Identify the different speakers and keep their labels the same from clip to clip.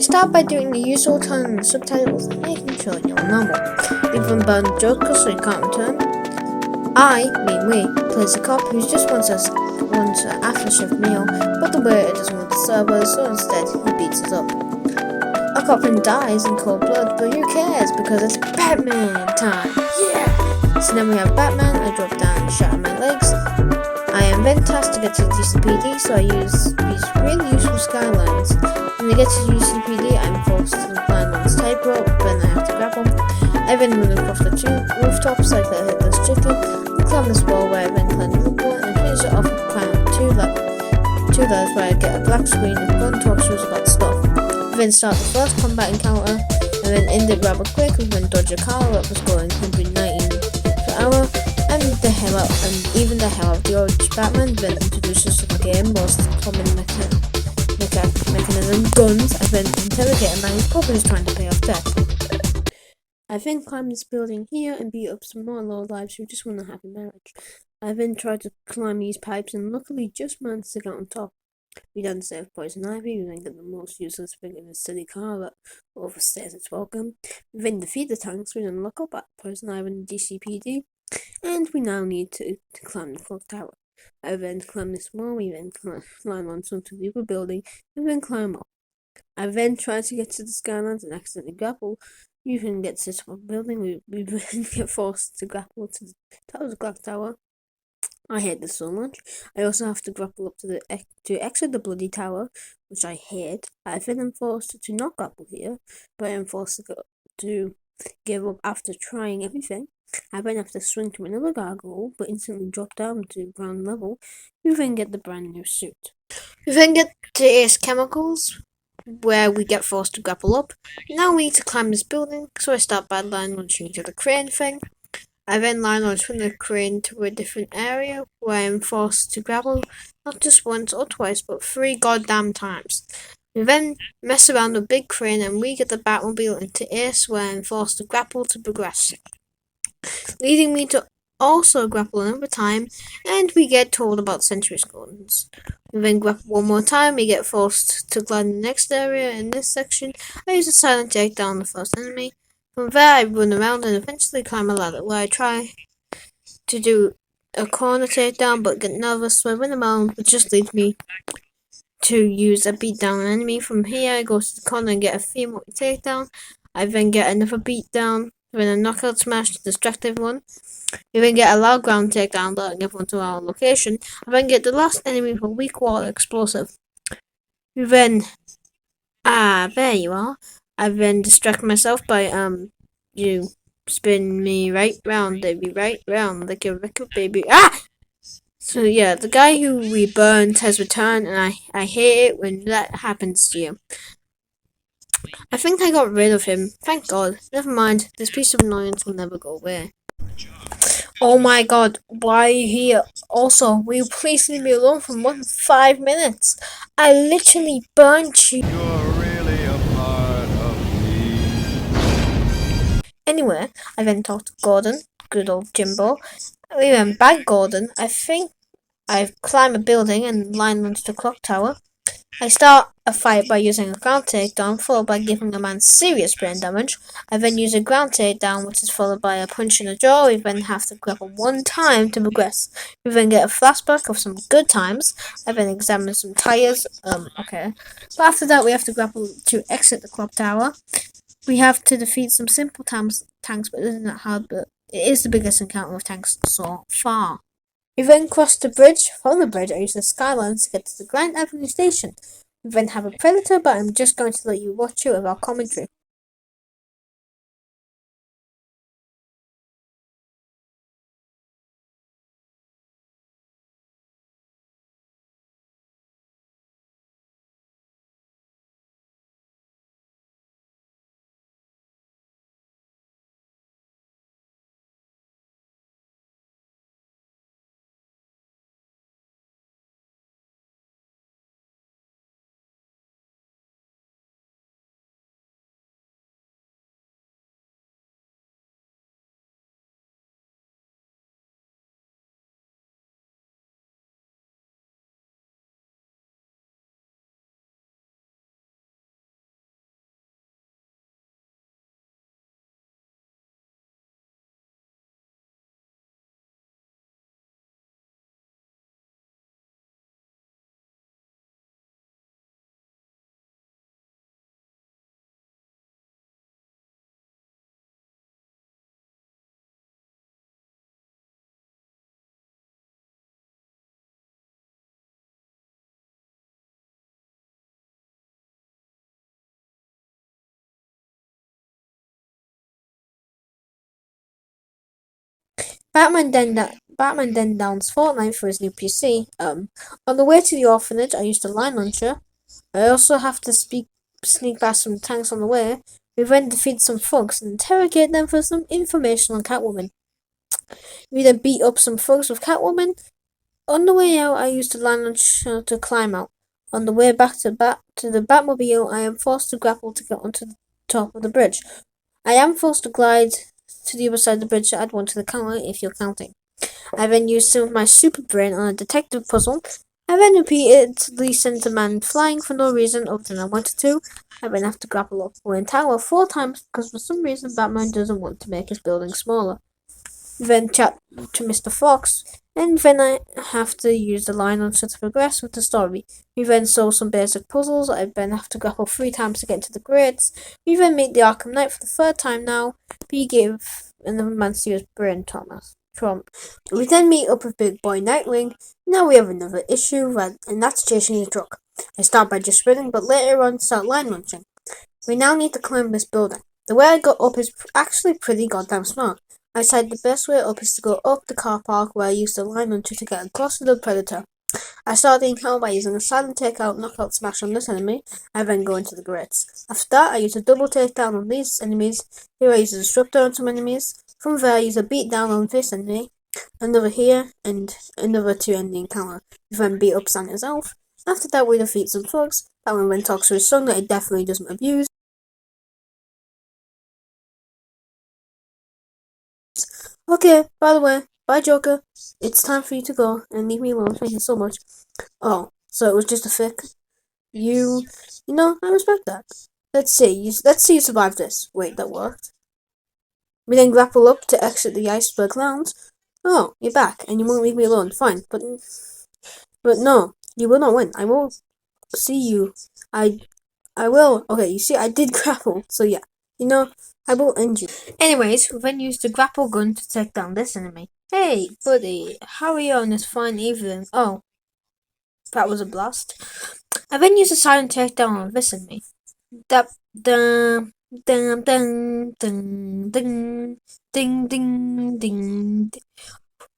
Speaker 1: start by doing the usual turning the subtitles and making sure you're normal. Leave them burn joker so you can't return. We, plays a cop who just wants an after-shift meal, but the waiter doesn't want to serve us, so instead he beats us up. A cop then dies in cold blood, but who cares because it's Batman time! Yeah! So then we have Batman. I drop down and shatter my legs. I am then tasked to get to DCPD, so I use these really useful skylines. When I get to DCPD, I'm forced to climb on this tightrope, then I have to grapple. I then run across the two rooftops like I hit this chicken, and climb this wall where I then climb the wall and finish it off and climb up two ladders where I get a black screen and gun talks to us about stuff. We then start the first combat encounter, and then end it rather quick. We then dodge a car that was going 190 per hour, and even the hell of the orange Batman then introduces to the game most common mechanism, guns. I then interrogate a man who's probably just trying to pay off debt. I then climb this building here and beat up some more low lives who just want a happy marriage. I then try to climb these pipes and luckily just managed to get on top. We then save Poison Ivy. We then get the most useless thing in the city car that overstays its welcome. We then defeat the tanks. We then look up at Poison Ivy and DCPD. And we now need to climb the clock tower. I then climb this wall. We then climb on something the other building and then climb up. I then try to get to the skylines and accidentally grapple. You can get to the top of the building. We then get forced to grapple to the top of the clock tower. I hate this so much. I also have to grapple up to exit the bloody tower, which I hate. I then am forced to not grapple here, but I am forced to give up after trying everything. I then have to swing to another gargoyle, but instantly drop down to ground level. We then get the brand new suit. We then get to Ace Chemicals, where we get forced to grapple up. Now we need to climb this building, so I start by line launching to the crane thing. I then line launch from the crane to a different area, where I am forced to grapple, not just once or twice, but 3 goddamn times. We then mess around the big crane and we get the Batmobile into Ace, where I am forced to grapple to progress, leading me to also grapple another time, and we get told about Century Gardens. We then grapple one more time. We get forced to glide in the next area. In this section, I use a silent takedown on the first enemy. From there, I run around and eventually climb a ladder, where I try to do a corner takedown but get nervous, so I run around, which just leads me to use a beatdown enemy. From here, I go to the corner and get a female takedown. I then get another beatdown, then a knockout smash to distract everyone. We then get a loud ground takedown, letting everyone to our location. I then get the last enemy with a weak wall explosive. We then there you are. I then distract myself by you spin me right round, baby, right round like a record, baby. So yeah, the guy who we burned has returned, and I hate it when that happens to you. I think I got rid of him. Thank God. Never mind. This piece of annoyance will never go away. Oh my God, why are you here? Also, will you please leave me alone for more than 5 minutes? I literally burnt you.
Speaker 2: You're really a part of me.
Speaker 1: Anyway, I then talked to Gordon, good old Jimbo. We went back Gordon. I think I climb a building and line onto the clock tower. I start a fight by using a ground takedown, followed by giving a man serious brain damage. I then use a ground takedown, which is followed by a punch in the jaw. We then have to grapple one time to progress. We then get a flashback of some good times. I then examine some tires. Okay. But after that, we have to grapple to exit the clock tower. We have to defeat some simple tanks, but it isn't that hard, but it is the biggest encounter of tanks so far. We then cross the bridge. From the bridge, I use the skylines to get to the Grand Avenue station. We then have a predator, but I'm just going to let you watch it without commentary. Batman then downs Fortnite for his new PC. On the way to the orphanage, I used a line launcher. I also have to sneak past some tanks on the way. We then defeat some thugs and interrogate them for some information on Catwoman. We then beat up some thugs with Catwoman. On the way out, I used the line launcher to climb out. On the way back to the Batmobile, I am forced to grapple to get onto the top of the bridge. I am forced to glide to the other side of the bridge to add one to the counter if you're counting. I then used some of my super brain on a detective puzzle. I then repeatedly sent a man flying for no reason other than I wanted to. I then have to grapple up Wayne Tower 4 times because for some reason Batman doesn't want to make his building smaller. Then chat to Mr. Fox, and then I have to use the line launcher to progress with the story. We then solve some basic puzzles. I then have to grapple 3 times to get into the grids. We then meet the Arkham Knight for the 3rd time now. We give another man serious brain trauma. We then meet up with Big Boy Nightwing. Now we have another issue, and that's chasing his truck. I start by just sprinting, but later on start line launching. We now need to climb this building. The way I got up is actually pretty goddamn smart. I decided the best way up is to go up the car park where I used the line launcher to get across to the Predator. I started the encounter by using a silent takeout knockout smash on this enemy. I then go into the grids. After that, I use a double takedown on these enemies. Here I use a disruptor on some enemies. From there, I use a beatdown on this enemy. Another here, and another to end the encounter. We then beat up Santa's elf. After that, we defeat some thugs. Batman then talks to his son that he definitely doesn't abuse. Okay, by the way, bye Joker. It's time for you to go and leave me alone. Thank you so much. Oh, so it was just a fic. You know, I respect that. Let's see you survive this. Wait, that worked. We then grapple up to exit the iceberg lounge. Oh, you're back, and you won't leave me alone. Fine, but no, you will not win. I will see you. I will. Okay, you see, I did grapple, so yeah. You know, I will end you. Anyways, we then use the grapple gun to take down this enemy. Hey, buddy, how are you on this fine evening? Oh, that was a blast. I then use a silent takedown on this enemy. Ding ding ding ding ding ding ding.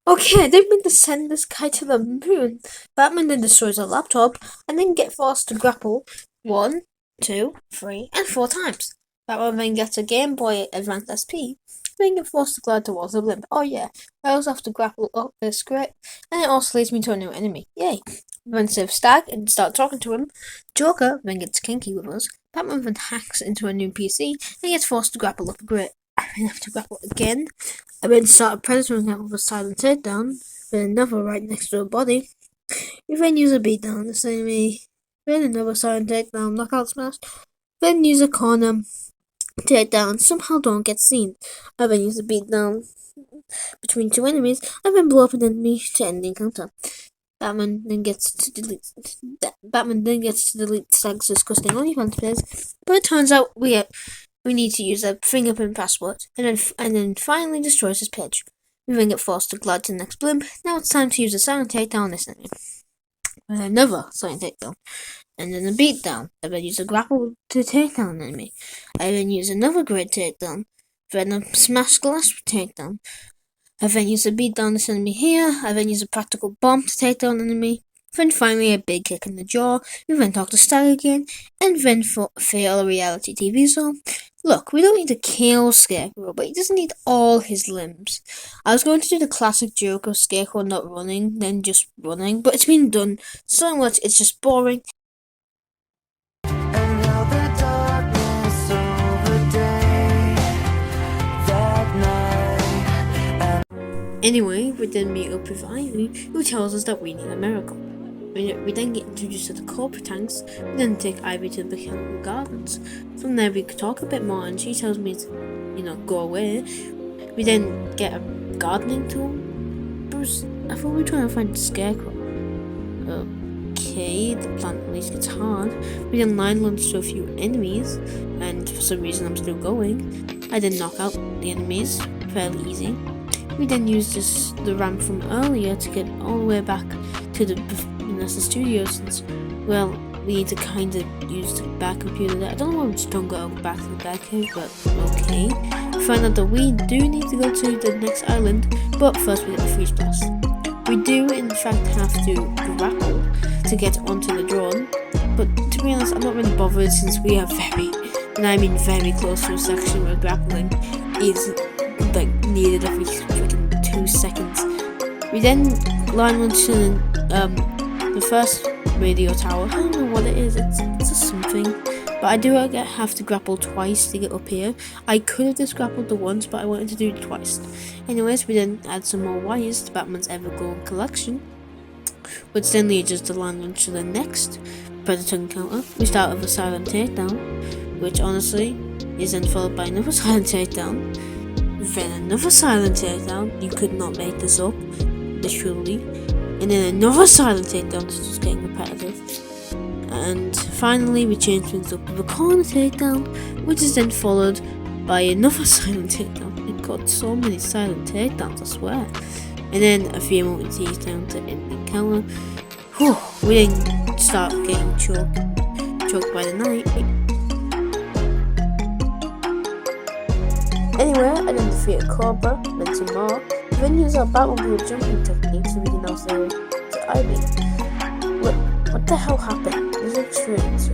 Speaker 1: Okay, I didn't mean to send this guy to the moon. Batman then destroys a laptop and then get forced to grapple 1, 2, 3, and 4 times. Batman then gets a Game Boy Advance SP, then get forced to glide towards the blimp. Oh yeah, I also have to grapple up this script, and it also leads me to a new enemy. Yay! Then save Stag and start talking to him. Joker then gets kinky with us. Batman then hacks into a new PC and gets forced to grapple up a grid. I then have to grapple again. I then start a Predator encounter with a silent takedown, then another right next to a body. We then use a beatdown on this enemy, then another silent takedown, knockout smash, then use a corner takedown, somehow don't get seen. I then use a beatdown between 2 enemies, and then blow up an enemy to end the encounter. Batman then gets to delete Stag's disgusting OnlyFans page, but it turns out we need to use a fingerprint password, and then finally destroys his page. We then get forced to glide to the next blimp. Now it's time to use a silent takedown on this enemy. And another silent takedown. And then a beatdown. I then use a grapple to take down an enemy. I then use another great takedown. Then a smash glass takedown. I then use a beatdown on this enemy here. I then use a practical bomb to take down an enemy. Then finally a big kick in the jaw. We then talk to Stag again. And then fail a reality TV show. Look, we don't need to kill Scarecrow, but he doesn't need all his limbs. I was going to do the classic joke of Scarecrow not running, then just running, but it's been done so much it's just boring. Anyway, we then meet up with Ivy, who tells us that we need a miracle. We then get introduced to the corporate tanks. We then take Ivy to the Botanical Gardens. From there, we talk a bit more, and she tells me to, go away. We then get a gardening tool. Bruce, I thought we were trying to find the Scarecrow. Okay, the plan at least gets hard. We then line launch to a few enemies, and for some reason I'm still going. I then knock out the enemies, fairly easy. We then use the ramp from earlier to get all the way back to the Vanessa Studios since, well, we need to kind of use the back computer there. I don't know why we just don't go back to the back cave, but okay. We find out that we do need to go to the next island, but first we get the freeze blast. We do in fact have to grapple to get onto the drone, but to be honest, I'm not really bothered since we are very close to a section where grappling is like needed every freaking 2 seconds. We then line launch in the first radio tower. I don't know what it is, it's just something. But I do have to grapple twice to get up here. I could have just grappled the once, but I wanted to do it twice. Anyways, we then add some more wires to Batman's ever-growing collection, which then leads us to line launch to the next Predator encounter. We start with a silent takedown, which honestly is then followed by another silent takedown, then another silent takedown. You could not make this up, literally. And then another silent takedown. It's just getting repetitive. And finally we change things up with a corner takedown, which is then followed by another silent takedown. It got so many silent takedowns, I swear. And then a few more takedowns to end the encounter. Whew, we then start getting choked by the night. Anyway, I then defeat a Cobra, then some more. We then use our Batmobile jumping technique so we can now say to Ivy. What the hell happened? This looks strange.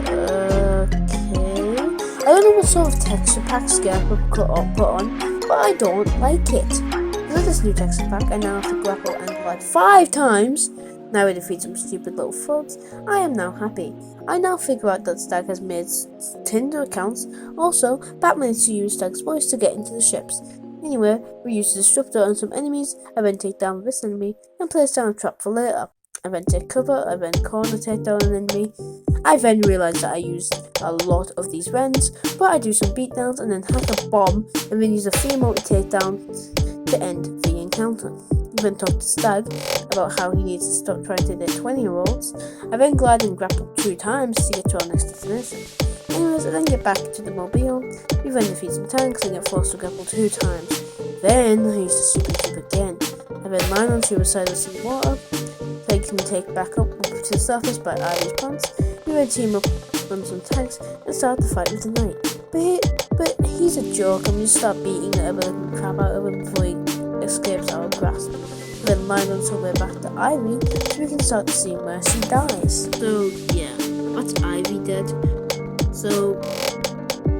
Speaker 1: Okay. I don't know what sort of texture pack Scarecrow put on, but I don't like it. With this new texture pack, I now have to grapple and glide 5 times. Now we defeat some stupid little thugs. I am now happy. I now figure out that Stag has made Tinder accounts. Also, Batman needs to use Stag's voice to get into the ships. Anyway, we use the disruptor on some enemies. I then take down this enemy and place down a trap for later. I then take cover, I then corner take down an enemy. I then realise that I used a lot of these rends, but I do some beatdowns and then hack a bomb and then use a female takedown to end the encounter. I then talk to Stag about how he needs to stop trying to date 20-year-olds. I then glide and grapple 2 times to get to our next destination. Anyways, I then get back to the mobile. We then defeat some tanks and get forced to grapple 2 times. Then I use the super tube again. I then mine on suicide with some water. They can take back up to the surface by Ivy's plants. We then team up on some tanks and start the fight with the knight. But he's a joke and we just start beating the ever-living crap out of him before he escapes our grasp. We then line on our way back to Ivy so we can start the scene where she dies. So yeah, that's Ivy dead. So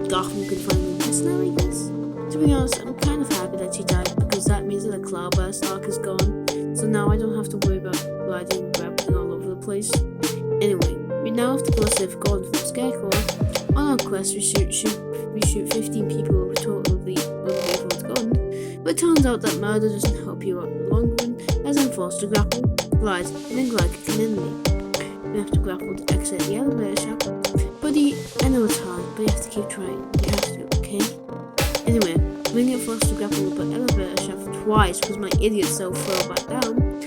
Speaker 1: Gotham can finally rest now, I guess. To be honest, I'm kind of happy that she died because that means that the Cloudburst arc is gone. So now I don't have to worry about gliding and grappling all over the place. Anyway, we now have to go save Gordon from Scarecrow. On our quest, we shoot 15 people with a totally unbelievable gun. But it turns out that murder doesn't help you out in the long run, as I'm forced to grapple, glide, and then glide kick an enemy. We have to grapple to exit the elevator shaft. Buddy, I know it's hard, but you have to keep trying. You have to, okay? Anyway, we get forced to grapple up an elevator shaft twice because my idiot self fell back down.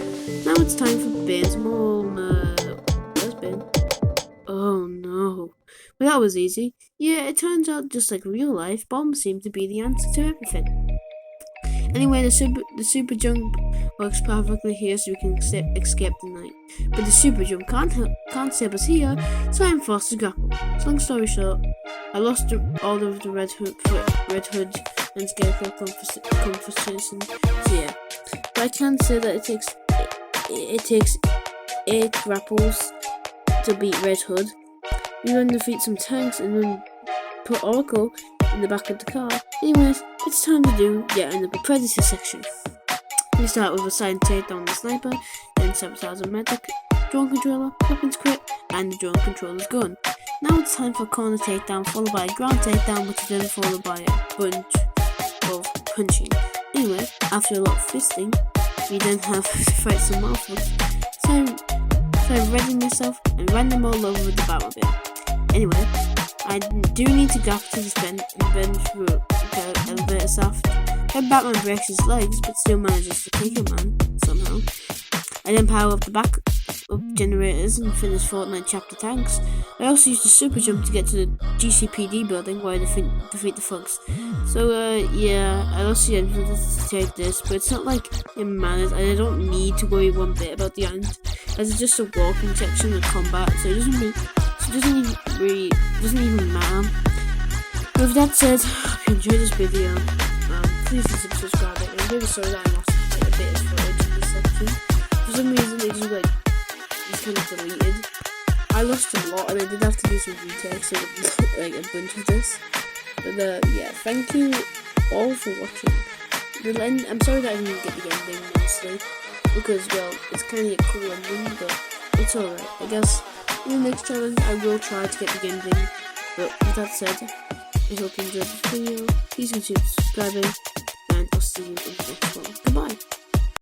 Speaker 1: Now it's time for Bane's mom. Where's Bane? Oh no. Well, that was easy. Yeah, it turns out just like real life, bombs seem to be the answer to everything. Anyway, the super jump works perfectly here so we can escape the night. But the super jump can't save us here, so I'm forced to grapple. So long story short, I lost all of the Red Hood and Scarecrow conversation. So yeah, but I can say that it takes 8 grapples to beat Red Hood. We then defeat some tanks and then put Oracle in the back of the car. Anyways, it's time to do yet another Predator section. We start with a silent takedown the sniper, then sabotage a medic, drone controller, weapons crit, and the drone controller's gun. Now it's time for corner takedown, followed by a ground takedown, which is then followed by a bunch of punching. Anyway, after a lot of fisting, we then have to fight some more thugs. So I'm readying myself and ran them all over with the Batmobile. Anyway, I do need to grapple to this bend through the elevator shaft. Then Batman breaks his legs, but still manages to kick him, man, somehow. I then power up the back up generators and finish Fortnite chapter tanks. I also used a super jump to get to the GCPD building where I defeat the thugs. So yeah, I lost the end to take this, but it's not like it matters. I don't need to worry one bit about the end, as it's just a walking section of combat, so it doesn't even matter. But with that said, I hope you enjoyed this video. Please subscribe. I'm really sorry that I lost a bit of footage in this section. For some reason, it just kind of deleted. I lost a lot, and I did have to do some retakes of like a bunch of this. But yeah, thank you all for watching. I'm sorry that I didn't get the ending mostly, because well, it's kind of a cool ending, but it's alright. I guess in the next challenge, I will try to get the ending. But with that said, I hope you enjoyed this video. Please consider subscribing, and I'll see you in the next one. Goodbye.